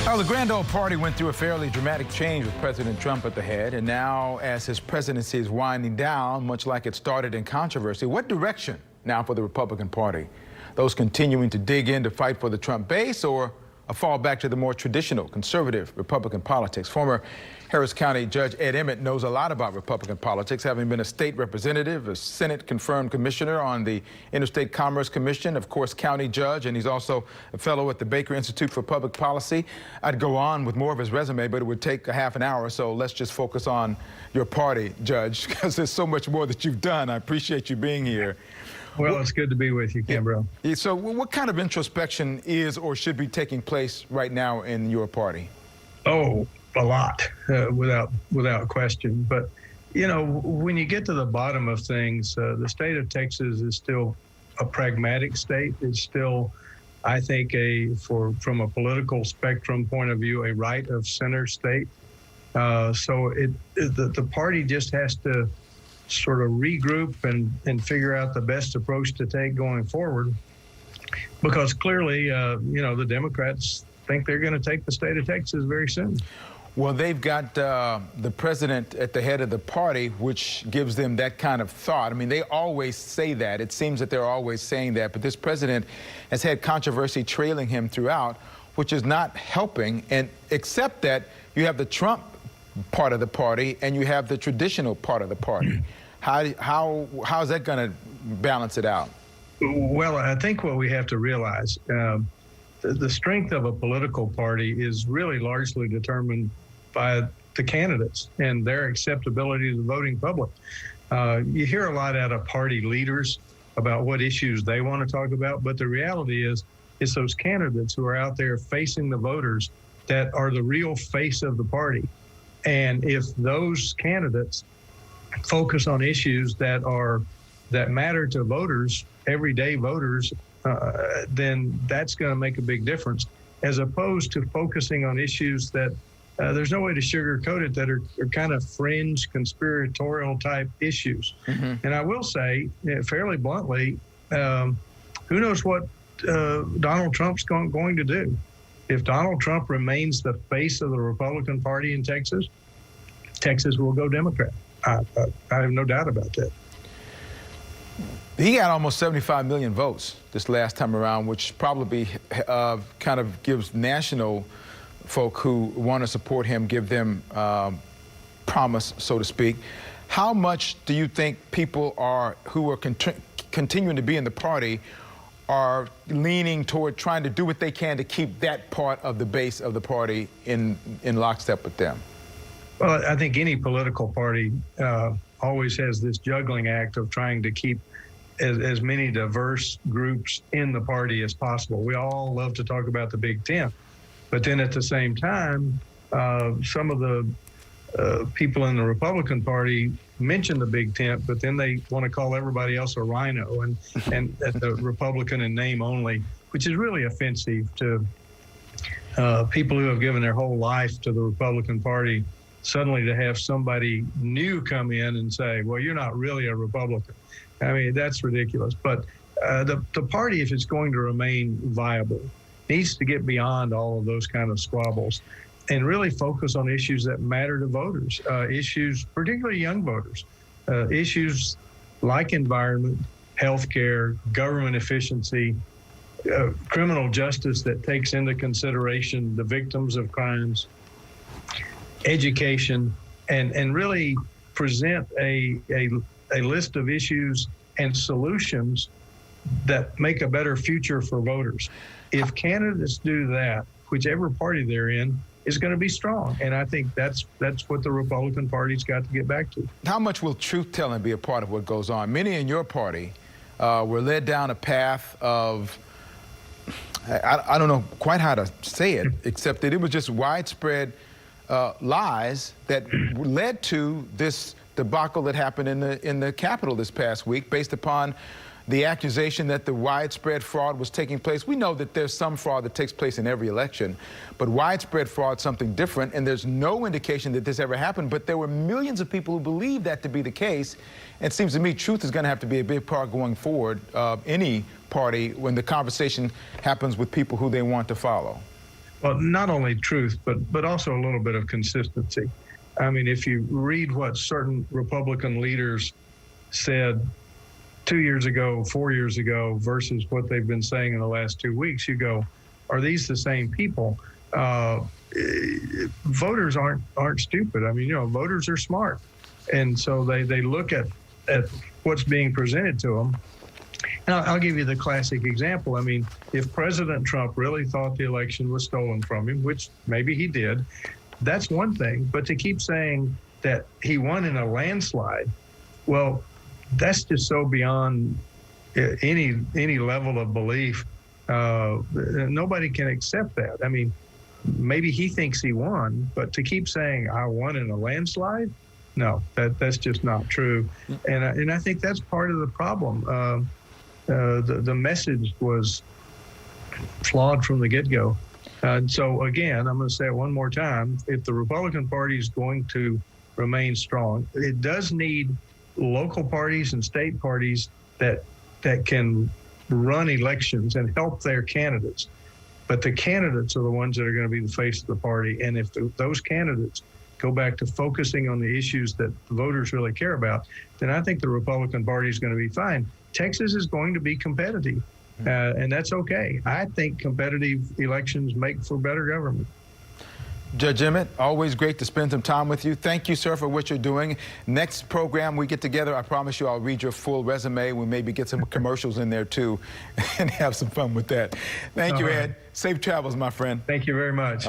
Well, the Grand Old Party went through a fairly dramatic change with President Trump at the head, and now as his presidency is winding down, much like it started in controversy, what direction now for the Republican Party? Those continuing to dig in to fight for the Trump base, or a fall back to the more traditional conservative Republican politics? Former Harris County Judge Ed Emmett knows a lot about Republican politics, having been a state representative, a Senate-confirmed commissioner on the Interstate Commerce Commission, of course, county judge, and he's also a fellow at the Baker Institute for Public Policy. I'd go on with more of his resume, but it would take a half an hour, so let's just focus on your party, Judge, because there's so much more that you've done. I appreciate you being here. Well, it's good to be with you, Kimbrough. So what kind of introspection is or should be taking place right now in your party? Oh, a lot, without question. But, you know, when you get to the bottom of things, the state of Texas is still a pragmatic state. It's still, I think, from a political spectrum point of view, a right of center state. So the party just has to sort of regroup and figure out the best approach to take going forward, because clearly, you know, the Democrats think they're going to take the state of Texas very soon. Well, they've got the president at the head of the party, which gives them that kind of thought. I mean, they always say that. It seems that they're always saying that. But this president has had controversy trailing him throughout, which is not helping. And except that you have the Trump part of the party and you have the traditional part of the party. How's that going to balance it out? Well, I think what we have to realize, the strength of a political party is really largely determined by the candidates and their acceptability to the voting public. You hear a lot out of party leaders about what issues they want to talk about, but the reality is it's those candidates who are out there facing the voters that are the real face of the party. And if those candidates focus on issues that matter to voters, everyday voters, then that's going to make a big difference, as opposed to focusing on issues that there's no way to sugarcoat it, that are kind of fringe conspiratorial type issues. Mm-hmm. And I will say, fairly bluntly, who knows what Donald Trump's going to do. If Donald Trump remains the face of the Republican Party in Texas, Texas will go Democrat. I have no doubt about that. He got almost 75 million votes this last time around, which probably kind of gives national folk who want to support him, give them promise, so to speak. How much do you think people who are continuing to be in the party are leaning toward trying to do what they can to keep that part of the base of the party in lockstep with them? Well, I think any political party always has this juggling act of trying to keep as many diverse groups in the party as possible. We all love to talk about the Big Tent, but then at the same time, some of the people in the Republican Party mention the Big Tent, but then they want to call everybody else a rhino and the Republican in name only, which is really offensive to people who have given their whole life to the Republican Party. Suddenly to have somebody new come in and say, well, you're not really a Republican. I mean, that's ridiculous. But the party, if it's going to remain viable, needs to get beyond all of those kind of squabbles and really focus on issues that matter to voters, issues, particularly young voters, issues like environment, healthcare, government efficiency, criminal justice that takes into consideration the victims of crimes, education, and really present a list of issues and solutions that make a better future for voters. If candidates do that, whichever party they're in is going to be strong. And I think that's what the Republican Party's got to get back to. How much will truth-telling be a part of what goes on? Many in your party were led down a path of, I don't know quite how to say it, except that it was just widespread lies that led to this debacle that happened in the Capitol this past week, based upon the accusation that the widespread fraud was taking place. We know that there's some fraud that takes place in every election, but widespread fraud is something different, and there's no indication that this ever happened, but there were millions of people who believe that to be the case. And it seems to me truth is going to have to be a big part going forward of any party when the conversation happens with people who they want to follow. Well, not only truth, but also a little bit of consistency. I mean, if you read what certain Republican leaders said 2 years ago, 4 years ago, versus what they've been saying in the last 2 weeks, you go, are these the same people? Voters aren't stupid. I mean, voters are smart. And so they look at what's being presented to them. And I'll give you the classic example. I mean, if President Trump really thought the election was stolen from him, which maybe he did, that's one thing. But to keep saying that he won in a landslide, well, that's just so beyond any level of belief. Nobody can accept that. I mean, maybe he thinks he won, but to keep saying I won in a landslide, no, that's just not true. And I think that's part of the problem. The message was flawed from the get-go. So again, I'm going to say it one more time. If the Republican Party is going to remain strong, it does need local parties and state parties that can run elections and help their candidates. But the candidates are the ones that are going to be the face of the party. And if those candidates go back to focusing on the issues that the voters really care about, then I think the Republican Party is going to be fine. Texas is going to be competitive, and that's okay. I think competitive elections make for better government. Judge Emmett, always great to spend some time with you. Thank you, sir, for what you're doing. Next program we get together, I promise you I'll read your full resume. We maybe get some commercials in there, too, and have some fun with that. Thank you, Ed. Safe travels, my friend. Thank you very much.